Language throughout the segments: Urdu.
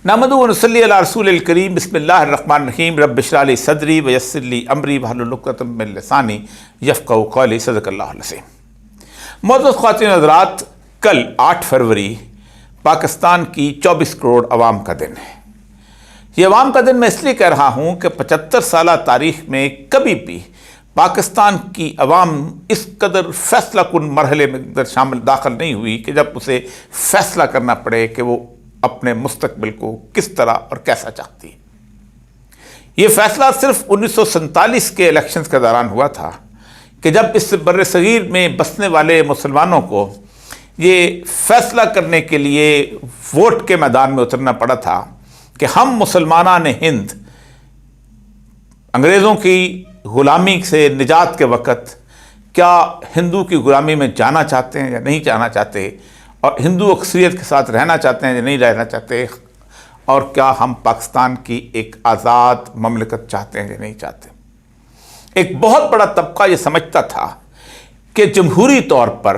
نحمدہ و نصلی علی رسول الکریم بسم اللہ الرحمن الرحیم رب اشرح لی صدری ویسر لی امری واحلل عقدۃ من لسانی یفقہوا قولی صدق اللہ العظیم۔ معزز خواتین و حضرات، کل 8 فروری پاکستان کی 24 کروڑ عوام کا دن ہے۔ یہ عوام کا دن میں اس لیے کہہ رہا ہوں کہ 75 سالہ تاریخ میں کبھی بھی پاکستان کی عوام اس قدر فیصلہ کن مرحلے میں داخل نہیں ہوئی کہ جب اسے فیصلہ کرنا پڑے کہ وہ اپنے مستقبل کو کس طرح اور کیسا چاہتی ہے۔ یہ فیصلہ صرف 1947 کے الیکشنز کے دوران ہوا تھا کہ جب اس بر صغیر میں بسنے والے مسلمانوں کو یہ فیصلہ کرنے کے لیے ووٹ کے میدان میں اترنا پڑا تھا کہ ہم مسلمانان ہند انگریزوں کی غلامی سے نجات کے وقت کیا ہندو کی غلامی میں جانا چاہتے ہیں یا نہیں جانا چاہتے، اور ہندو اکثریت کے ساتھ رہنا چاہتے ہیں یا نہیں رہنا چاہتے، اور کیا ہم پاکستان کی ایک آزاد مملکت چاہتے ہیں یا نہیں چاہتے۔ ایک بہت بڑا طبقہ یہ سمجھتا تھا کہ جمہوری طور پر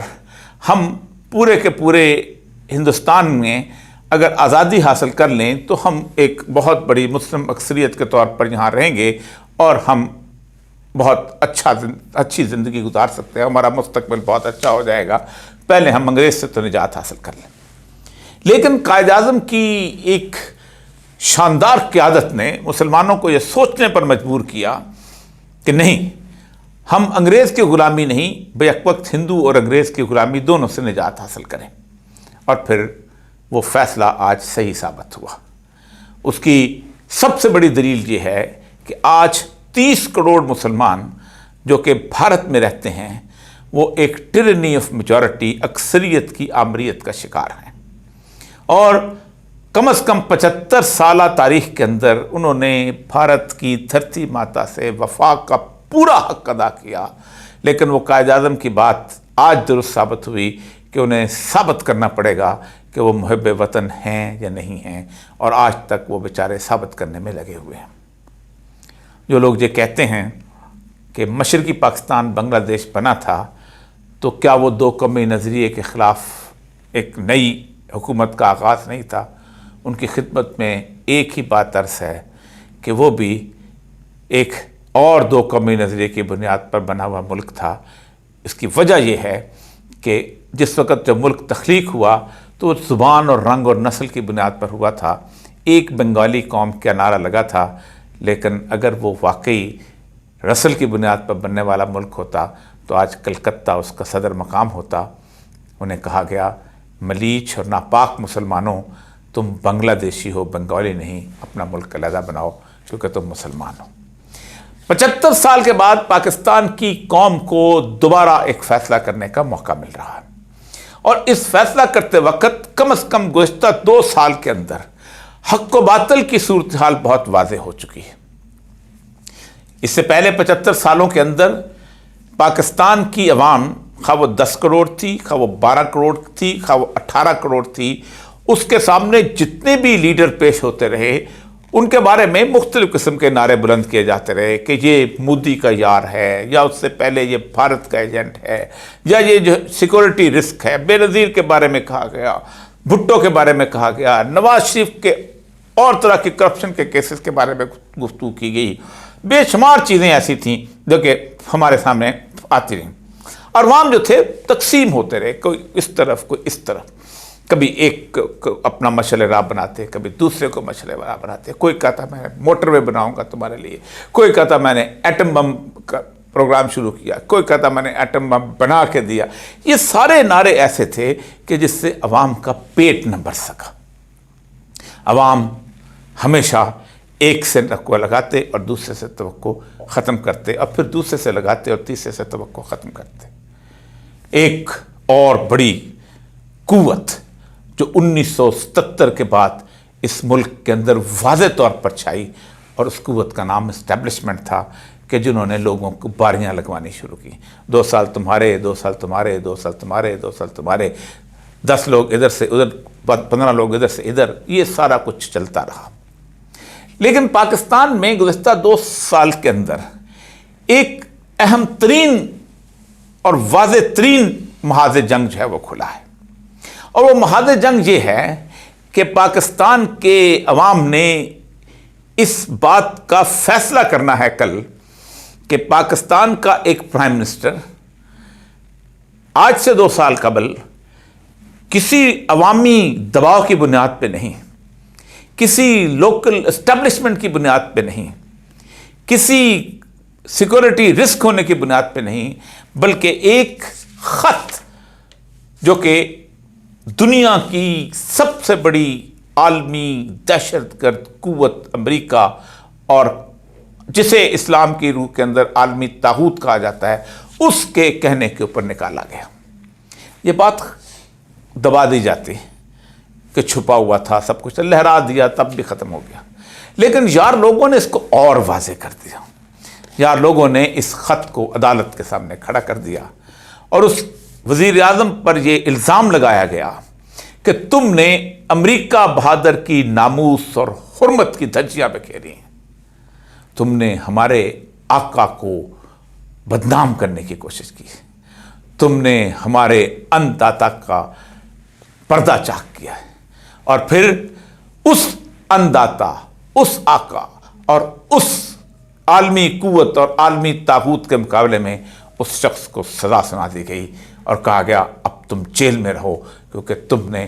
ہم پورے کے پورے ہندوستان میں اگر آزادی حاصل کر لیں تو ہم ایک بہت بڑی مسلم اکثریت کے طور پر یہاں رہیں گے اور ہم بہت اچھی زندگی گزار سکتے ہیں، ہمارا مستقبل بہت اچھا ہو جائے گا، پہلے ہم انگریز سے تو نجات حاصل کر لیں۔ لیکن قائد اعظم کی ایک شاندار قیادت نے مسلمانوں کو یہ سوچنے پر مجبور کیا کہ نہیں، ہم انگریز کی غلامی نہیں، بیک وقت ہندو اور انگریز کی غلامی دونوں سے نجات حاصل کریں۔ اور پھر وہ فیصلہ آج صحیح ثابت ہوا۔ اس کی سب سے بڑی دلیل یہ ہے کہ آج 30 کروڑ مسلمان جو کہ بھارت میں رہتے ہیں وہ ایک ٹرنی آف میجورٹی، اکثریت کی آمریت کا شکار ہیں، اور کم از کم 75 سالہ تاریخ کے اندر انہوں نے بھارت کی دھرتی ماتا سے وفا کا پورا حق ادا کیا۔ لیکن وہ قائد اعظم کی بات آج درست ثابت ہوئی کہ انہیں ثابت کرنا پڑے گا کہ وہ محب وطن ہیں یا نہیں ہیں، اور آج تک وہ بیچارے ثابت کرنے میں لگے ہوئے ہیں۔ جو لوگ یہ کہتے ہیں کہ مشرقی پاکستان بنگلہ دیش بنا تھا تو کیا وہ دو قومی نظریے کے خلاف ایک نئی حکومت کا آغاز نہیں تھا؟ ان کی خدمت میں ایک ہی بات عرض ہے کہ وہ بھی ایک اور دو قومی نظریے کی بنیاد پر بنا ہوا ملک تھا۔ اس کی وجہ یہ ہے کہ جس وقت جب ملک تخلیق ہوا تو وہ زبان اور رنگ اور نسل کی بنیاد پر ہوا تھا۔ ایک بنگالی قوم کا نعرہ لگا تھا، لیکن اگر وہ واقعی نسل کی بنیاد پر بننے والا ملک ہوتا تو آج کلکتہ اس کا صدر مقام ہوتا۔ انہیں کہا گیا، ملیچ اور ناپاک مسلمانوں، تم بنگلہ دیشی ہو، بنگالی نہیں، اپنا ملک علیحدہ بناؤ کیونکہ تم مسلمان ہو۔ 75 سال کے بعد پاکستان کی قوم کو دوبارہ ایک فیصلہ کرنے کا موقع مل رہا ہے، اور اس فیصلہ کرتے وقت کم از کم گزشتہ 2 سال کے اندر حق و باطل کی صورتحال بہت واضح ہو چکی ہے۔ اس سے پہلے 75 سالوں کے اندر پاکستان کی عوام، خواہ وہ 10 کروڑ تھی، خواہ وہ 12 کروڑ تھی، خواہ وہ 18 کروڑ تھی، اس کے سامنے جتنے بھی لیڈر پیش ہوتے رہے ان کے بارے میں مختلف قسم کے نعرے بلند کیے جاتے رہے کہ یہ مودی کا یار ہے، یا اس سے پہلے یہ بھارت کا ایجنٹ ہے، یا یہ جو سیکورٹی رسک ہے۔ بے نظیر کے بارے میں کہا گیا، بھٹو کے بارے میں کہا گیا، نواز شریف کے اور طرح کے کرپشن کے کیسز کے بارے میں گفتگو کی گئی۔ بے شمار چیزیں ایسی تھیں جو کہ ہمارے سامنے آتی رہیں، اور عوام جو تھے تقسیم ہوتے رہے، کوئی اس طرف کوئی اس طرف، کبھی ایک اپنا مشعل راہ بناتے، کبھی دوسرے کو مشعل راہ بناتے۔ کوئی کہتا میں موٹر وے بناؤں گا تمہارے لیے، کوئی کہتا میں نے ایٹم بم کا پروگرام شروع کیا، کوئی کہتا میں نے ایٹم بم بنا کے دیا۔ یہ سارے نعرے ایسے تھے کہ جس سے عوام کا پیٹ نہ بھر سکا۔ عوام ہمیشہ ایک سے توقع لگاتے اور دوسرے سے توقع ختم کرتے، اور پھر دوسرے سے لگاتے اور تیسرے سے توقع ختم کرتے۔ ایک اور بڑی قوت جو 1977 کے بعد اس ملک کے اندر واضح طور پر چھائی، اور اس قوت کا نام اسٹیبلشمنٹ تھا، کہ جنہوں نے لوگوں کو باریاں لگوانی شروع کی۔ 2 سال تمہارے، 2 سال تمہارے، 2 سال تمہارے، 2 سال تمہارے، 10 لوگ ادھر سے ادھر، 15 لوگ ادھر سے ادھر، یہ سارا کچھ چلتا رہا۔ لیکن پاکستان میں گزشتہ 2 سال کے اندر ایک اہم ترین اور واضح ترین محاذ جنگ جو ہے وہ کھلا ہے، اور وہ محاذ جنگ یہ ہے کہ پاکستان کے عوام نے اس بات کا فیصلہ کرنا ہے کل کہ پاکستان کا ایک پرائم منسٹر آج سے 2 سال قبل کسی عوامی دباؤ کی بنیاد پہ نہیں، کسی لوکل اسٹیبلشمنٹ کی بنیاد پہ نہیں، کسی سیکورٹی رسک ہونے کی بنیاد پہ نہیں، بلکہ ایک خط جو کہ دنیا کی سب سے بڑی عالمی دہشت گرد قوت امریکہ اور جسے اسلام کی روح کے اندر عالمی طاغوت کہا جاتا ہے، اس کے کہنے کے اوپر نکالا گیا۔ یہ بات دبا دی جاتی کہ چھپا ہوا تھا، سب کچھ لہرا دیا، تب بھی ختم ہو گیا، لیکن یار لوگوں نے اس کو اور واضح کر دیا۔ یار لوگوں نے اس خط کو عدالت کے سامنے کھڑا کر دیا اور اس وزیر اعظم پر یہ الزام لگایا گیا کہ تم نے امریکہ بہادر کی ناموس اور حرمت کی دھجیاں بکھیری، تم نے ہمارے آقا کو بدنام کرنے کی کوشش کی، تم نے ہمارے انداتا کا پردہ چاک کیا ہے، اور پھر اس انداتا، اس آقا اور اس عالمی قوت اور عالمی طاغوت کے مقابلے میں اس شخص کو سزا سنا دی گئی اور کہا گیا اب تم جیل میں رہو، کیونکہ تم نے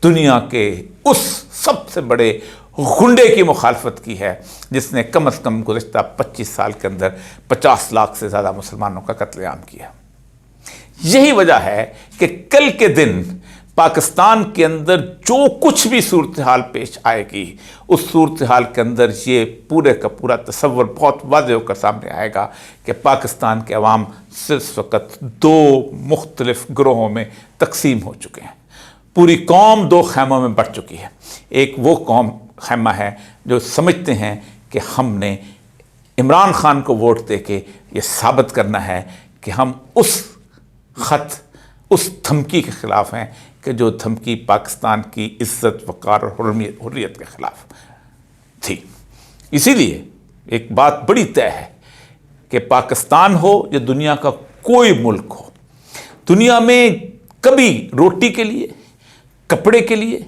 دنیا کے اس سب سے بڑے غنڈے کی مخالفت کی ہے جس نے کم از کم گزشتہ 25 سال کے اندر 50 لاکھ سے زیادہ مسلمانوں کا قتل عام کیا۔ یہی وجہ ہے کہ کل کے دن پاکستان کے اندر جو کچھ بھی صورتحال پیش آئے گی، اس صورتحال کے اندر یہ پورے کا پورا تصور بہت واضح ہو کر سامنے آئے گا کہ پاکستان کے عوام صرف وقت 2 مختلف گروہوں میں تقسیم ہو چکے ہیں۔ پوری قوم 2 خیموں میں بٹ چکی ہے۔ ایک وہ قوم خیمہ ہے جو سمجھتے ہیں کہ ہم نے عمران خان کو ووٹ دے کے یہ ثابت کرنا ہے کہ ہم اس خط، اس دھمکی کے خلاف ہیں کہ جو دھمکی پاکستان کی عزت، وقار اور حریت کے خلاف تھی۔ اسی لیے ایک بات بڑی طے ہے کہ پاکستان ہو یا دنیا کا کوئی ملک ہو، دنیا میں کبھی روٹی کے لیے، کپڑے کے لیے،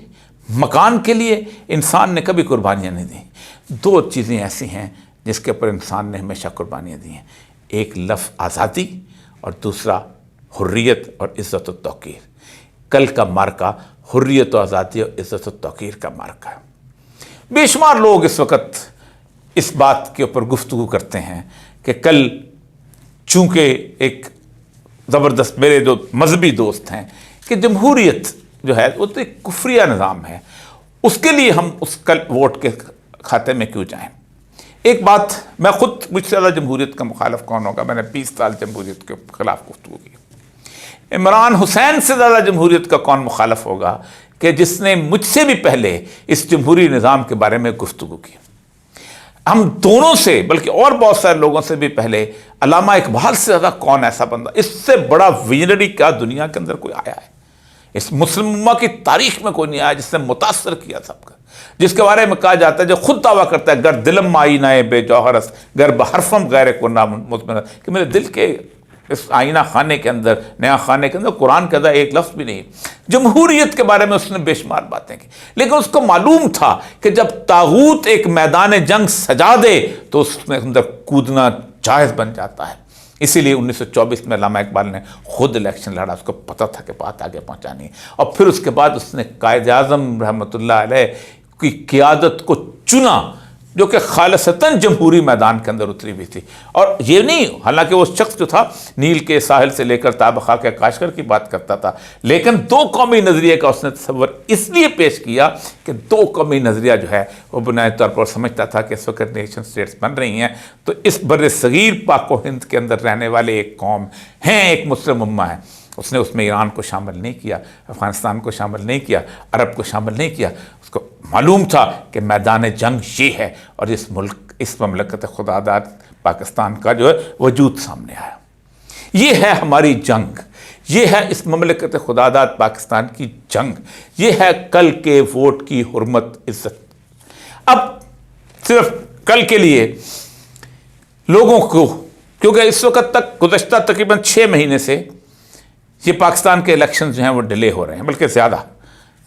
مکان کے لیے انسان نے کبھی قربانیاں نہیں دیں۔ 2 چیزیں ایسی ہیں جس کے اوپر انسان نے ہمیشہ قربانیاں دی ہیں، ایک لفظ آزادی اور دوسرا حریت اور عزت و توقیر۔ کل کا مارکا حریت و آزادی اور عزت و توقیر کا مارکا ہے۔ بے شمار لوگ اس وقت اس بات کے اوپر گفتگو کرتے ہیں کہ کل چونکہ ایک زبردست میرے جو مذہبی دوست ہیں کہ جمہوریت جو ہے وہ تو ایک کفریہ نظام ہے، اس کے لیے ہم اس کل ووٹ کے کھاتے میں کیوں جائیں۔ ایک بات، میں خود مجھ سے زیادہ جمہوریت کا مخالف کون ہوگا، میں نے 20 سال جمہوریت کے خلاف گفتگو کی۔ عمران حسین سے زیادہ جمہوریت کا کون مخالف ہوگا کہ جس نے مجھ سے بھی پہلے اس جمہوری نظام کے بارے میں گفتگو کی۔ ہم دونوں سے بلکہ اور بہت سارے لوگوں سے بھی پہلے علامہ اقبال سے زیادہ کون ایسا بندہ، اس سے بڑا ویژنری کیا دنیا کے اندر کوئی آیا ہے؟ اس مسلم امہ کی تاریخ میں کوئی نہیں آیا جس نے متاثر کیا سب کا، جس کے بارے میں کہا جاتا ہے، جو خود دعویٰ کرتا ہے گر دلم آئینہ بے جوہرس گر بحرفم غیر کو نامزمن، کہ میرے دل کے اس آئینہ خانے کے اندر، نیا خانے کے اندر قرآن کا ایک لفظ بھی نہیں۔ جمہوریت کے بارے میں اس نے بے شمار باتیں کی، لیکن اس کو معلوم تھا کہ جب طاغوت ایک میدان جنگ سجا دے تو اس میں اندر کودنا جائز بن جاتا ہے۔ اسی لیے 1924 میں علامہ اقبال نے خود الیکشن لڑا، اس کو پتہ تھا کہ بات آگے پہنچانی ہے، اور پھر اس کے بعد اس نے قائد اعظم رحمۃ اللہ علیہ کی قیادت کو چنا جو کہ خالصتاً جمہوری میدان کے اندر اتری ہوئی تھی۔ اور یہ نہیں، حالانکہ وہ شخص جو تھا نیل کے ساحل سے لے کر تاب خاک کاشغر کی بات کرتا تھا، لیکن 2 قومی نظریے کا اس نے تصور اس لیے پیش کیا کہ 2 قومی نظریہ جو ہے وہ بنیادی طور پر سمجھتا تھا کہ اس وقت نیشن سٹیٹس بن رہی ہیں تو اس بر صغیر پاک و ہند کے اندر رہنے والے ایک قوم ہیں، ایک مسلم امہ ہے۔ اس نے اس میں ایران کو شامل نہیں کیا، افغانستان کو شامل نہیں کیا، عرب کو شامل نہیں کیا۔ اس کو معلوم تھا کہ میدان جنگ یہ ہے اور اس ملک، اس مملکت خدا داد پاکستان کا جو ہے وجود سامنے آیا۔ یہ ہے ہماری جنگ، یہ ہے اس مملکت خدا داد پاکستان کی جنگ، یہ ہے کل کے ووٹ کی حرمت، عزت۔ اب صرف کل کے لیے لوگوں کو، کیونکہ اس وقت تک گزشتہ تقریباً 6 مہینے سے یہ پاکستان کے الیکشنز جو ہیں وہ ڈیلے ہو رہے ہیں، بلکہ زیادہ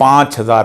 5,000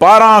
12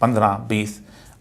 15-20,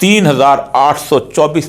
3,824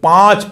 5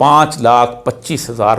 5,25,000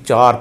4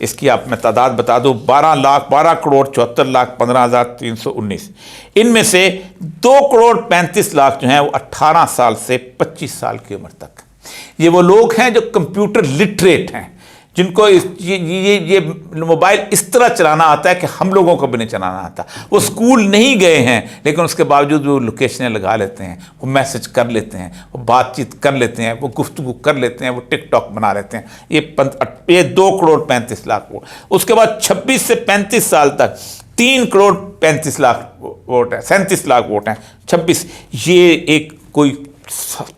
اس کی آپ میں تعداد بتا دوں، 12,74,74,15,319۔ ان میں سے 2,35,00,000 جو ہیں وہ 18 سال سے 25 سال کی عمر تک۔ یہ وہ لوگ ہیں جو کمپیوٹر لٹریٹ ہیں، جن کو یہ موبائل اس طرح چلانا آتا ہے کہ ہم لوگوں کو بھی نہیں چلانا آتا۔ وہ اسکول نہیں گئے ہیں لیکن اس کے باوجود وہ لوکیشنیں لگا لیتے ہیں، وہ میسج کر لیتے ہیں، وہ بات چیت کر لیتے ہیں، وہ گفتگو کر لیتے ہیں، وہ ٹک ٹاک بنا لیتے ہیں۔ یہ 2,35,00,000 ووٹ۔ اس کے بعد 26 سے 35 سال تک 3,35,00,000 ووٹ ہیں، 37,00,000 ووٹ ہیں۔ 26 یہ ایک کوئی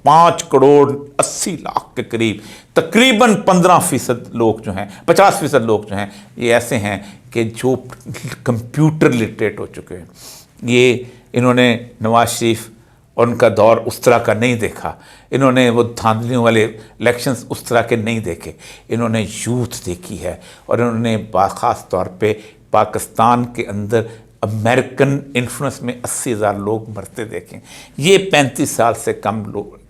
5,80,00,000 کے قریب، تقریباً 15% لوگ جو ہیں، 50% لوگ جو ہیں یہ ایسے ہیں کہ جو کمپیوٹر لٹریٹ ہو چکے ہیں۔ یہ انہوں نے نواز شریف اور ان کا دور اس طرح کا نہیں دیکھا، انہوں نے وہ دھاندلیوں والے الیکشنز اس طرح کے نہیں دیکھے، انہوں نے یوتھ دیکھی ہے، اور انہوں نے خاص طور پہ پاکستان کے اندر امریکن انفلوئنس میں 80,000 لوگ مرتے دیکھیں۔ یہ 35 سال سے کم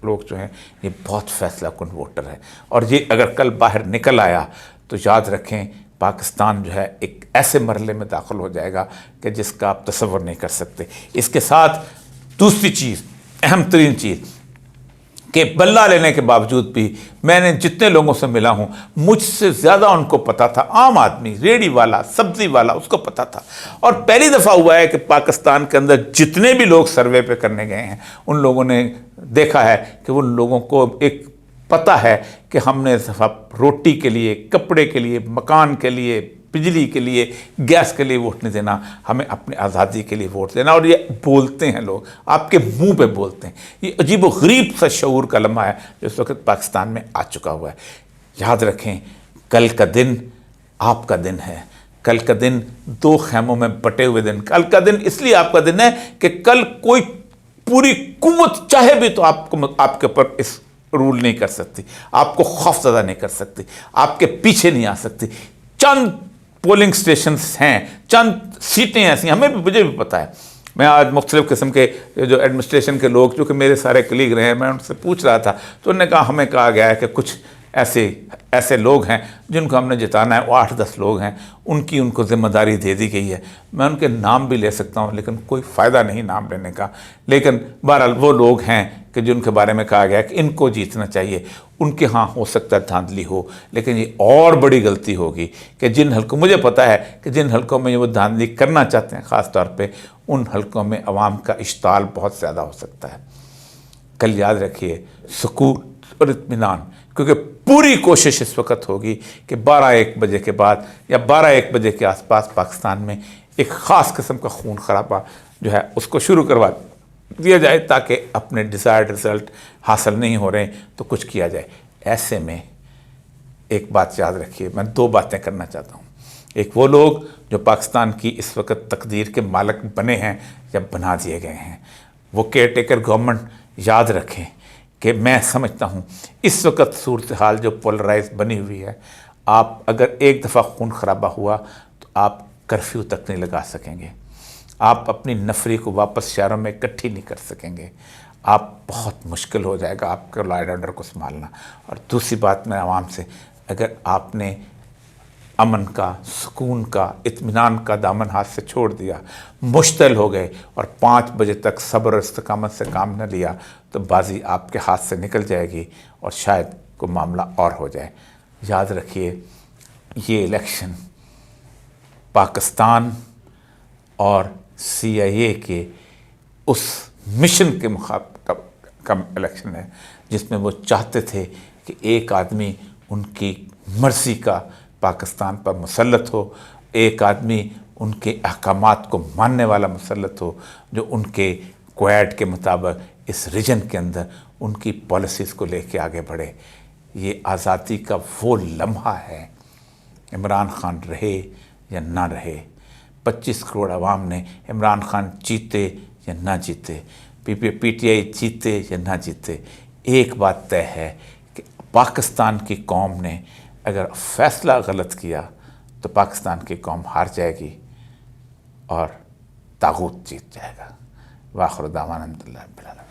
لوگ جو ہیں یہ بہت فیصلہ کن ووٹر ہے، اور یہ اگر کل باہر نکل آیا تو یاد رکھیں پاکستان جو ہے ایک ایسے مرحلے میں داخل ہو جائے گا کہ جس کا آپ تصور نہیں کر سکتے۔ اس کے ساتھ دوسری چیز، اہم ترین چیز، کہ بلہ لینے کے باوجود بھی میں نے جتنے لوگوں سے ملا ہوں مجھ سے زیادہ ان کو پتا تھا، عام آدمی، ریڑھی والا، سبزی والا، اس کو پتا تھا۔ اور پہلی دفعہ ہوا ہے کہ پاکستان کے اندر جتنے بھی لوگ سروے پہ کرنے گئے ہیں ان لوگوں نے دیکھا ہے کہ ان لوگوں کو ایک پتہ ہے کہ ہم نے روٹی کے لیے، کپڑے کے لیے، مکان کے لیے، بجلی کے لیے، گیس کے لیے ووٹ نہیں دینا، ہمیں اپنی آزادی کے لیے ووٹ دینا۔ اور یہ بولتے ہیں لوگ، آپ کے منہ پہ بولتے ہیں۔ یہ عجیب و غریب سا شعور کا لمحہ ہے جو اس وقت پاکستان میں آ چکا ہوا ہے۔ یاد رکھیں کل کا دن آپ کا دن ہے، کل کا دن 2 خیموں میں بٹے ہوئے دن، کل کا دن اس لیے آپ کا دن ہے کہ کل کوئی پوری قوت چاہے بھی تو آپ کے اوپر اس رول نہیں کر سکتی، آپ کو خوف زدہ نہیں کر سکتی، آپ کے پیچھے نہیں آ سکتی۔ چند پولنگ سٹیشنز ہیں، چند سیٹیں ایسی ہیں، مجھے بھی پتہ ہے۔ میں آج مختلف قسم کے جو ایڈمنسٹریشن کے لوگ جو کہ میرے سارے کلیگ رہے ہیں، میں ان سے پوچھ رہا تھا تو انہوں نے کہا ہمیں کہا گیا ہے کہ کچھ ایسے لوگ ہیں جن کو ہم نے جتانا ہے، وہ 8-10 لوگ ہیں، ان کو ذمہ داری دے دی گئی ہے۔ میں ان کے نام بھی لے سکتا ہوں لیکن کوئی فائدہ نہیں نام لینے کا، لیکن بہرحال وہ لوگ ہیں کہ جن کے بارے میں کہا گیا ہے کہ ان کو جیتنا چاہیے۔ ان کے ہاں ہو سکتا ہے دھاندلی ہو، لیکن یہ اور بڑی غلطی ہوگی کہ جن حلقوں، مجھے پتہ ہے کہ جن حلقوں میں وہ دھاندلی کرنا چاہتے ہیں، خاص طور پہ ان حلقوں میں عوام کا اشتعال بہت زیادہ ہو سکتا ہے۔ کل یاد رکھیے سکون اور اطمینان، کیونکہ پوری کوشش اس وقت ہوگی کہ 12-1 بجے کے بعد یا 12-1 بجے کے آس پاس پاکستان میں ایک خاص قسم کا خون خرابہ جو ہے اس کو شروع کروا دیا جائے تاکہ اپنے ڈیزائرڈ رزلٹ حاصل نہیں ہو رہے تو کچھ کیا جائے۔ ایسے میں ایک بات یاد رکھیے، میں 2 باتیں کرنا چاہتا ہوں۔ ایک وہ لوگ جو پاکستان کی اس وقت تقدیر کے مالک بنے ہیں یا بنا دیے گئے ہیں، وہ کیئر ٹیکر گورنمنٹ یاد رکھیں کہ میں سمجھتا ہوں اس وقت صورتحال جو پولرائز بنی ہوئی ہے، آپ اگر ایک دفعہ خون خرابہ ہوا تو آپ کرفیو تک نہیں لگا سکیں گے، آپ اپنی نفری کو واپس شہروں میں اکٹھی نہیں کر سکیں گے، آپ بہت مشکل ہو جائے گا آپ کے لا اینڈ آرڈر کو سنبھالنا۔ اور دوسری بات میں عوام سے، اگر آپ نے امن کا، سکون کا، اطمینان کا دامن ہاتھ سے چھوڑ دیا، مشتعل ہو گئے اور 5 بجے تک صبر اور استقامت سے کام نہ لیا تو بازی آپ کے ہاتھ سے نکل جائے گی اور شاید کوئی معاملہ اور ہو جائے۔ یاد رکھیے یہ الیکشن پاکستان اور CIA کے اس مشن کے کا الیکشن ہے جس میں وہ چاہتے تھے کہ ایک آدمی ان کی مرضی کا پاکستان پر مسلط ہو، ایک آدمی ان کے احکامات کو ماننے والا مسلط ہو، جو ان کے کویڈ کے مطابق اس ریجن کے اندر ان کی پالیسیز کو لے کے آگے بڑھے۔ یہ آزادی کا وہ لمحہ ہے، عمران خان رہے یا نہ رہے، 25 کروڑ عوام نے عمران خان جیتے یا نہ جیتے، PTI جیتے یا نہ جیتے، ایک بات طے ہے کہ پاکستان کی قوم نے اگر فیصلہ غلط کیا تو پاکستان کی قوم ہار جائے گی اور طاغوت جیت جائے گا۔ وآخر دعوانا الحمدللہ رب العالمین۔